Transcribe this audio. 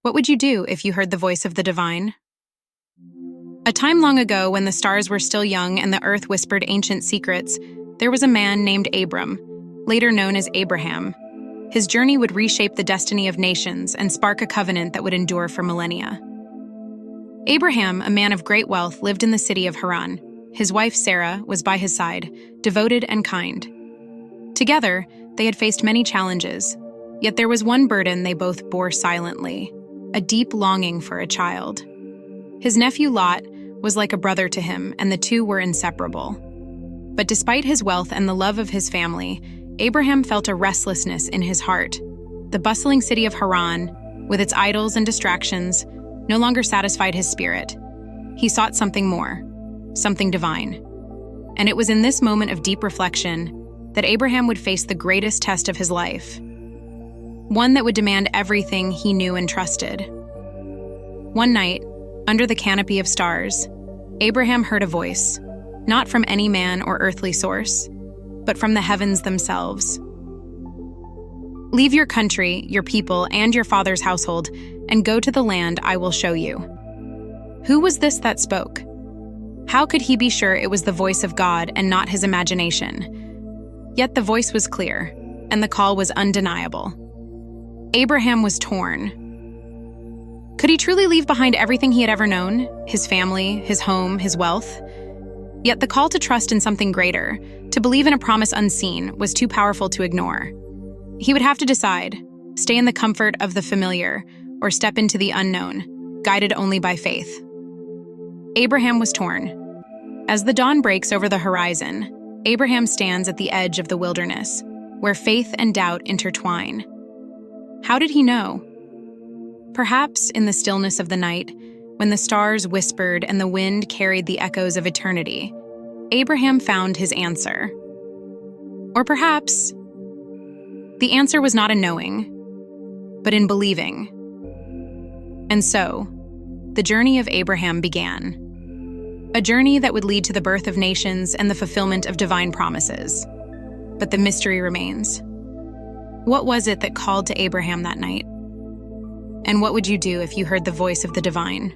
What would you do if you heard the voice of the divine? A time long ago, when the stars were still young and the earth whispered ancient secrets, there was a man named Abram, later known as Abraham. His journey would reshape the destiny of nations and spark a covenant that would endure for millennia. Abraham, a man of great wealth, lived in the city of Haran. His wife Sarah was by his side, devoted and kind. Together, they had faced many challenges, yet there was one burden they both bore silently: a deep longing for a child. His nephew Lot was like a brother to him, and the two were inseparable. But despite his wealth and the love of his family, Abraham felt a restlessness in his heart. The bustling city of Haran, with its idols and distractions, no longer satisfied his spirit. He sought something more, something divine. And it was in this moment of deep reflection that Abraham would face the greatest test of his life, one that would demand everything he knew and trusted. One night, under the canopy of stars, Abraham heard a voice, not from any man or earthly source, but from the heavens themselves. "Leave your country, your people, and your father's household, and go to the land I will show you." Who was this that spoke? How could he be sure it was the voice of God and not his imagination? Yet the voice was clear, and the call was undeniable. Abraham was torn. Could he truly leave behind everything he had ever known? His family, his home, his wealth? Yet the call to trust in something greater, to believe in a promise unseen, was too powerful to ignore. He would have to decide: stay in the comfort of the familiar, or step into the unknown, guided only by faith. Abraham was torn. As the dawn breaks over the horizon, Abraham stands at the edge of the wilderness, where faith and doubt intertwine. How did he know? Perhaps in the stillness of the night, when the stars whispered and the wind carried the echoes of eternity, Abraham found his answer. Or perhaps the answer was not in knowing, but in believing. And so, the journey of Abraham began. A journey that would lead to the birth of nations and the fulfillment of divine promises. But the mystery remains. What was it that called to Abraham that night? And what would you do if you heard the voice of the divine?